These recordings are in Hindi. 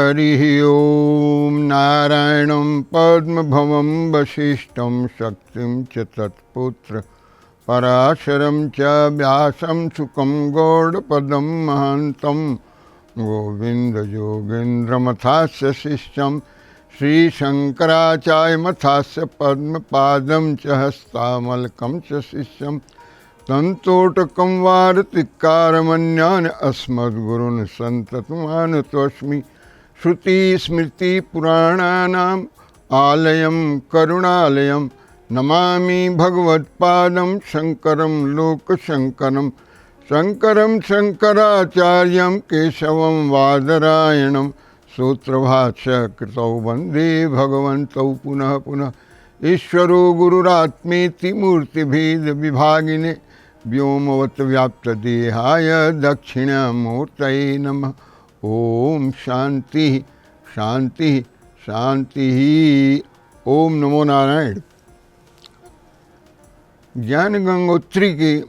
हरिः ओं। नारायणं पद्मभवं वसिष्ठं शक्तिं च तत्पुत्र पराशरं च व्यासं शुकं गौडपदं महान्तं गोविन्दयोगीन्द्रमथास्य शिष्यं श्रीशङ्कराचार्यमथास्य पद्मपादं च हस्तामलकं च शिष्यं तन्तोटकं वारतिकारमन्यान् अस्मद्गुरून् सन्ततमानतोऽस्मि। श्रुतिस्मृतिपुराणानाम् आलयं करुणालयं नमामि भगवत्पादं शङ्करं लोकशङ्करं। शङ्करं शङ्कराचार्यं केशवं वादरायणं सूत्रभाष्यकृतौ वन्दे भगवन्तौ पुनः पुनः। ईश्वरो गुरुरात्मेति मूर्तिभेदविभागिने व्योमवत् व्याप्तदेहाय दक्षिणामूर्तये नमः। ओम शांति शांति शांति। ओम नमो नारायण। ज्ञान गंगोत्री की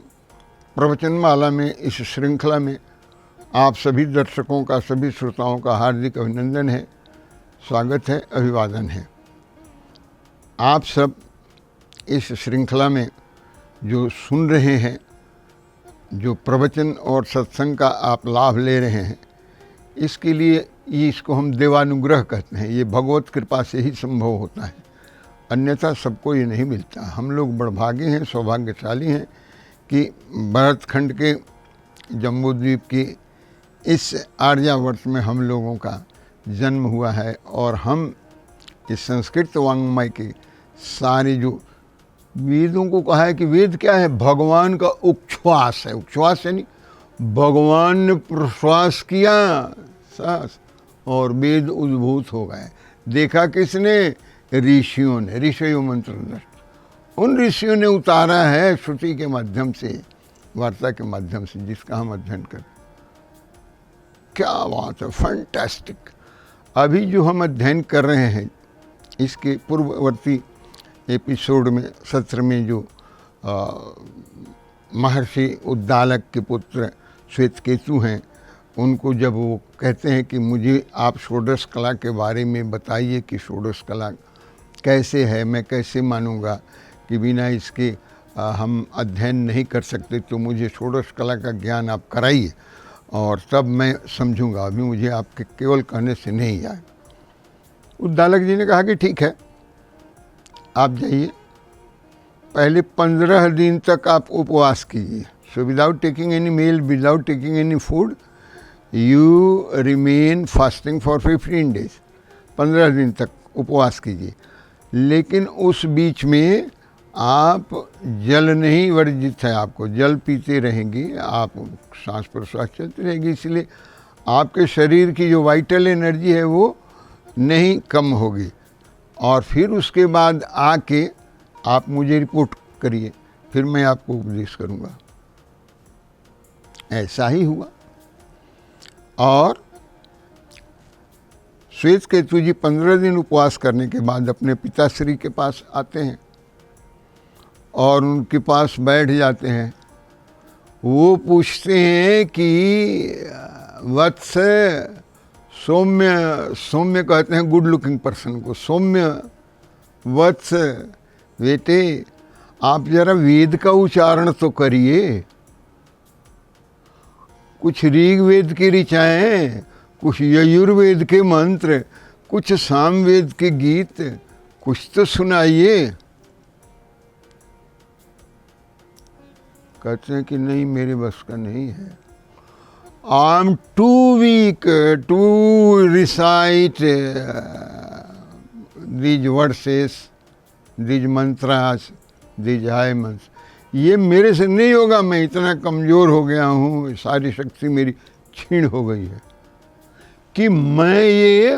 प्रवचनमाला में इस श्रृंखला में आप सभी दर्शकों का, सभी श्रोताओं का हार्दिक अभिनंदन है, स्वागत है, अभिवादन है। आप सब इस श्रृंखला में जो सुन रहे हैं, जो प्रवचन और सत्संग का आप लाभ ले रहे हैं, इसके लिए इसको हम देवानुग्रह कहते हैं। ये भगवत कृपा से ही संभव होता है, अन्यथा सबको ये नहीं मिलता। हम लोग बड़भागी हैं, सौभाग्यशाली हैं कि भरतखंड के जम्बूद्वीप की इस आर्यावर्त में हम लोगों का जन्म हुआ है और हम इस संस्कृत वाङ्मय के सारे जो वेदों को कहा है कि वेद क्या है, भगवान का उच्छ्वास है। उच्छ्वास यानी भगवान ने प्रश्वास किया सांस और वेद उद्भूत हो गए। देखा किसने? ऋषियों ने, ऋषियों मंत्र दृष्ट। उन ऋषियों ने उतारा है श्रुति के माध्यम से, वार्ता के माध्यम से, जिसका हम अध्ययन करें। क्या बात है, फैंटास्टिक। अभी जो हम अध्ययन कर रहे हैं, इसके पूर्ववर्ती एपिसोड में, सत्र में, जो महर्षि उद्दालक के पुत्र श्वेतकेतु हैं, उनको जब वो कहते हैं कि मुझे आप षोडश कला के बारे में बताइए कि षोडश कला कैसे है, मैं कैसे मानूंगा कि बिना इसके हम अध्ययन नहीं कर सकते, तो मुझे षोडश कला का ज्ञान आप कराइए और तब मैं समझूंगा, अभी मुझे आपके केवल कहने से नहीं आए। उद्दालक जी ने कहा कि ठीक है, आप जाइए, पहले 15 दिन तक आप उपवास कीजिए। So without taking any meal, without taking any food, you remain fasting for 15 days. 15 दिन तक उपवास कीजिए, लेकिन उस बीच में आप जल नहीं वर्जित है, आपको जल पीते रहेंगे, आप सांस प्रश्वास चलती रहेगी, इसलिए आपके शरीर की जो वाइटल एनर्जी है वो नहीं कम होगी। और फिर उसके बाद आके आप मुझे रिपोर्ट करिए, फिर मैं आपको उपदेश करूँगा। ऐसा ही हुआ और श्वेतकेतु जी 15 दिन उपवास करने के बाद अपने पिताश्री के पास आते हैं और उनके पास बैठ जाते हैं। वो पूछते हैं कि वत्स, सौम्य, सौम्य कहते हैं गुड लुकिंग पर्सन को, सौम्य वत्स, बेटे आप जरा वेद का उच्चारण तो करिए, कुछ ऋग्वेद की ऋचाएँ, कुछ यजुर्वेद के मंत्र, कुछ सामवेद के गीत, कुछ तो सुनाइए। कहते हैं कि नहीं, मेरे बस का नहीं है। I am too weak to recite these verses, these mantras, these hymns. ये मेरे से नहीं होगा, मैं इतना कमज़ोर हो गया हूँ, सारी शक्ति मेरी क्षीण हो गई है कि मैं ये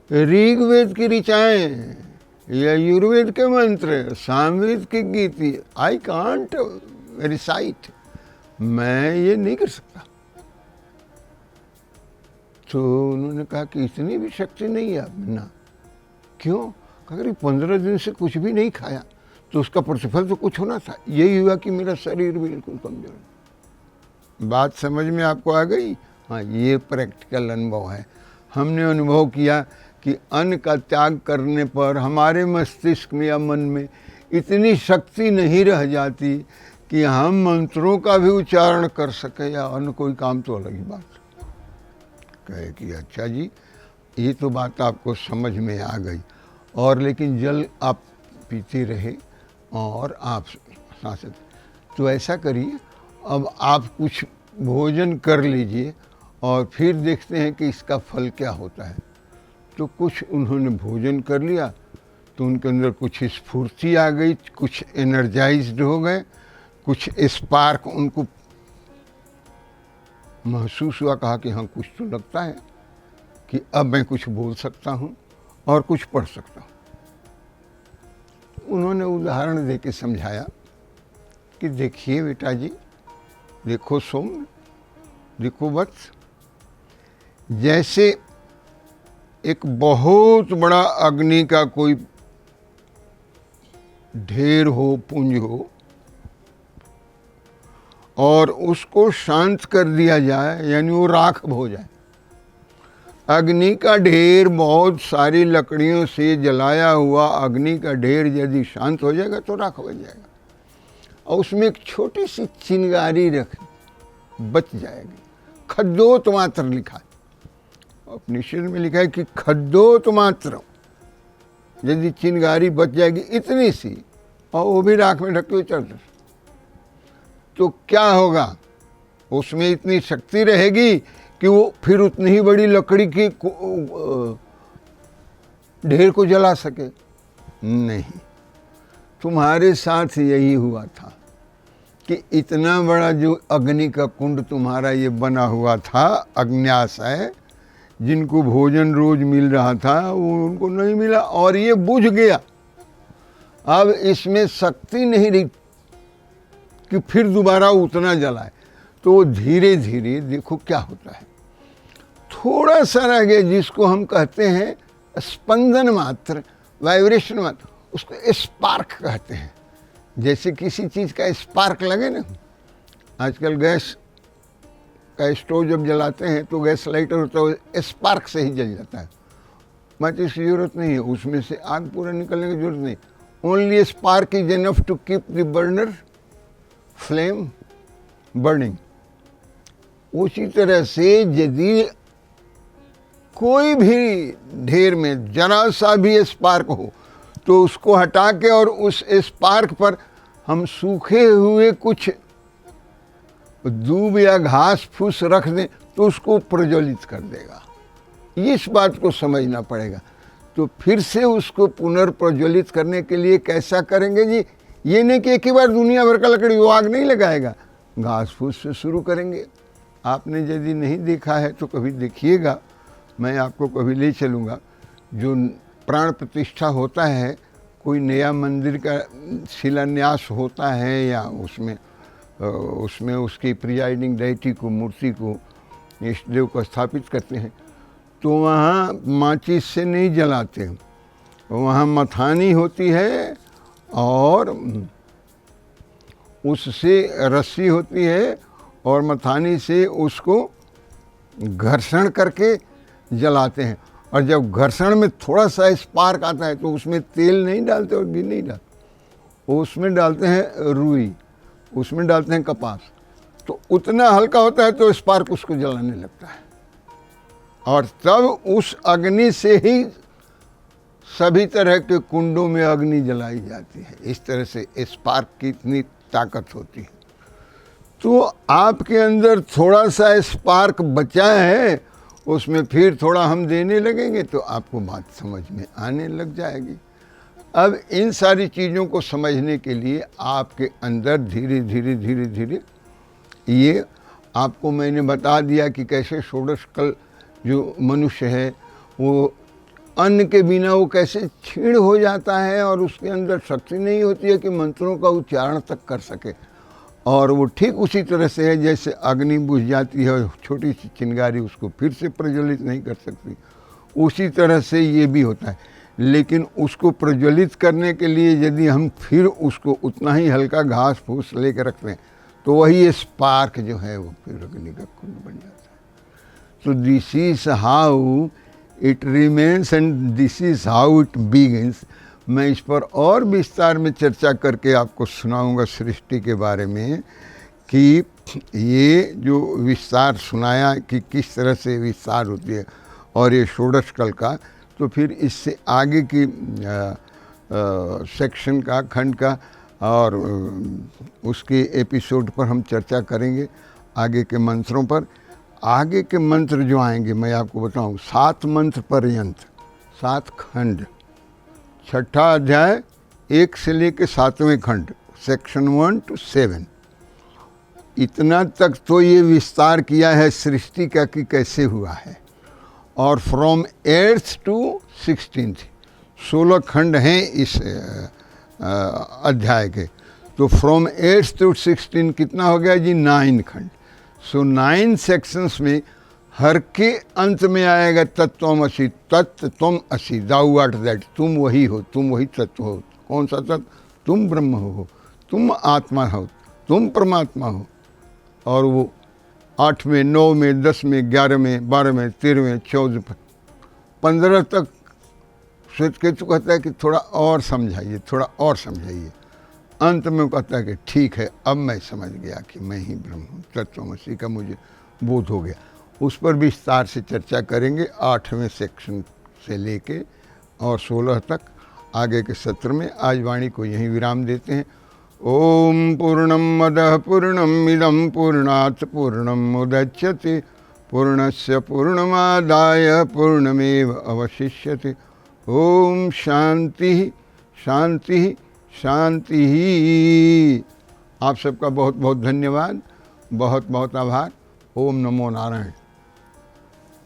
ऋग्वेद की ऋचाएँ या यजुर्वेद के मंत्र, सामवेद के गीत, आई कांट रिसाइट, मैं ये नहीं कर सकता। तो उन्होंने कहा कि इतनी भी शक्ति नहीं है आप ना। क्यों? अगर 15 दिन से कुछ भी नहीं खाया तो उसका प्रतिफल तो कुछ होना था। यही हुआ कि मेरा शरीर बिल्कुल कमजोर। बात समझ में आपको आ गई? हाँ, ये प्रैक्टिकल अनुभव है। हमने अनुभव किया कि अन्न का त्याग करने पर हमारे मस्तिष्क में या मन में इतनी शक्ति नहीं रह जाती कि हम मंत्रों का भी उच्चारण कर सके या अन्य कोई काम, तो अलग ही बात। कहे कि अच्छा जी, ये तो बात आपको समझ में आ गई, और लेकिन जल आप पीते रहे और आप सांसें। तो ऐसा करिए, अब आप कुछ भोजन कर लीजिए और फिर देखते हैं कि इसका फल क्या होता है। तो कुछ उन्होंने भोजन कर लिया तो उनके अंदर कुछ स्फूर्ति आ गई, कुछ एनर्जाइज्ड हो गए, कुछ स्पार्क उनको महसूस हुआ। कहा कि हाँ, कुछ तो लगता है कि अब मैं कुछ बोल सकता हूँ और कुछ पढ़ सकता हूँ। उन्होंने उदाहरण देके समझाया कि देखिए बेटा जी, देखो सोम, देखो वत्स, जैसे एक बहुत बड़ा अग्नि का कोई ढेर हो, पुंज हो, और उसको शांत कर दिया जाए, यानी वो राख हो जाए। अग्नि का ढेर, बहुत सारी लकड़ियों से जलाया हुआ अग्नि का ढेर यदि शांत हो जाएगा तो राख बन जाएगा, और उसमें एक छोटी सी चिंगारी रख बच जाएगी। खद्योत मात्र लिखा है, उपनिषद में लिखा है कि खद्योत मात्र, यदि चिंगारी बच जाएगी इतनी सी, और वो भी राख में ढक के चल, तो क्या होगा? उसमें इतनी शक्ति रहेगी कि वो फिर उतनी ही बड़ी लकड़ी की ढेर को जला सके? नहीं। तुम्हारे साथ यही हुआ था कि इतना बड़ा जो अग्नि का कुंड तुम्हारा ये बना हुआ था, अग्न्याशय, जिनको भोजन रोज मिल रहा था वो उनको नहीं मिला और ये बुझ गया। अब इसमें शक्ति नहीं रही कि फिर दोबारा उतना जलाए। तो धीरे धीरे देखो क्या होता है, थोड़ा सा रह गया, जिसको हम कहते हैं स्पंदन मात्र, वाइब्रेशन मात्र, उसको स्पार्क कहते हैं। जैसे किसी चीज़ का स्पार्क लगे ना, आजकल गैस का स्टोव जब जलाते हैं तो गैस लाइटर होता है, स्पार्क से ही जल जाता है, माचिस की जरूरत नहीं है, उसमें से आग पूरा निकलने की जरूरत नहीं। Only spark is enough to keep the burner flame burning. उसी तरह से यदि कोई भी ढेर में जरा सा भी स्पार्क हो तो उसको हटा के और उस स्पार्क पर हम सूखे हुए कुछ दूब या घास फूस रख दें तो उसको प्रज्वलित कर देगा। इस बात को समझना पड़ेगा। तो फिर से उसको पुनर्प्रज्वलित करने के लिए कैसा करेंगे जी? ये नहीं कि एक ही बार दुनिया भर का लकड़ी वो आग नहीं लगाएगा, घास फूस से शुरू करेंगे। आपने यदि नहीं देखा है तो कभी देखिएगा, मैं आपको कभी ले चलूँगा। जो प्राण प्रतिष्ठा होता है, कोई नया मंदिर का शिलान्यास होता है या उसमें उसकी प्रिजाइडिंग डेटी को, मूर्ति को, इष्ट देव को स्थापित करते हैं, तो वहाँ माचिस से नहीं जलाते, वहाँ मथानी होती है और उससे रस्सी होती है और मथानी से उसको घर्षण करके जलाते हैं। और जब घर्षण में थोड़ा सा स्पार्क आता है तो उसमें तेल नहीं डालते और घी नहीं डालते, उसमें डालते हैं रुई, उसमें डालते हैं कपास। तो उतना हल्का होता है तो स्पार्क उसको जलाने लगता है, और तब उस अग्नि से ही सभी तरह के कुंडों में अग्नि जलाई जाती है। इस तरह से स्पार्क की इतनी ताकत होती है। तो आपके अंदर थोड़ा सा स्पार्क बचा है, उसमें फिर थोड़ा हम देने लगेंगे तो आपको बात समझ में आने लग जाएगी। अब इन सारी चीज़ों को समझने के लिए आपके अंदर धीरे धीरे धीरे धीरे ये आपको मैंने बता दिया कि कैसे षोडश कल जो मनुष्य है वो अन्न के बिना वो कैसे क्षीण हो जाता है और उसके अंदर शक्ति नहीं होती है कि मंत्रों का उच्चारण तक कर सके। और वो ठीक उसी तरह से है जैसे अग्नि बुझ जाती है, छोटी सी चिंगारी उसको फिर से प्रज्वलित नहीं कर सकती, उसी तरह से ये भी होता है। लेकिन उसको प्रज्वलित करने के लिए यदि हम फिर उसको उतना ही हल्का घास फूस लेकर रखते हैं तो वही स्पार्क जो है वो फिर अग्नि का कुंड बन जाता है। तो this is how it remains and this is how it begins. मैं इस पर और विस्तार में चर्चा करके आपको सुनाऊंगा सृष्टि के बारे में, कि ये जो विस्तार सुनाया कि किस तरह से विस्तार होती है और ये षोडश कल का, तो फिर इससे आगे की सेक्शन का, खंड का और उसके एपिसोड पर हम चर्चा करेंगे, आगे के मंत्रों पर। आगे के मंत्र जो आएंगे मैं आपको बताऊं, 7 मंत्र पर्यंत, 7 खंड, छठा अध्याय 1 से लेके 7वें खंड, सेक्शन 1 to 7, इतना तक तो ये विस्तार किया है सृष्टि का कि कैसे हुआ है। और फ्रॉम 8th to 16th 16 खंड हैं इस अध्याय के। तो फ्रॉम 8th to 16 कितना हो गया जी? 9 खंड। सो 9 सेक्शंस में हर के अंत में आएगा तत्त्वमसि, तत्व तुम असि, दाउ आर्ट दैट, तुम वही हो, तुम वही तत्व हो। कौन सा तत्व? तुम ब्रह्म हो, तुम आत्मा हो, तुम परमात्मा हो। और वो 8 में, 9 में, 10 में, 11 में, 12 में, 13 में, 14, 15 तक श्वेत केतु कहता है कि थोड़ा और समझाइए, थोड़ा और समझाइए। अंत में कहता है कि ठीक है, अब मैं समझ गया कि मैं ही ब्रह्म हूँ, तत्वमसि का मुझे बोध हो गया। उस पर विस्तार से चर्चा करेंगे 8वें सेक्शन से लेके और 16 तक आगे के सत्र में। आज वाणी को यहीं विराम देते हैं। ओम पूर्णम मदः पूर्णमिदं पूर्णात् पूर्णमुदच्यते पूर्णस्य पूर्णमादाय पूर्णमेव अवशिष्यते। ओम शांति शांति शांति। आप सबका बहुत बहुत धन्यवाद, बहुत बहुत आभार। ओम नमो नारायण।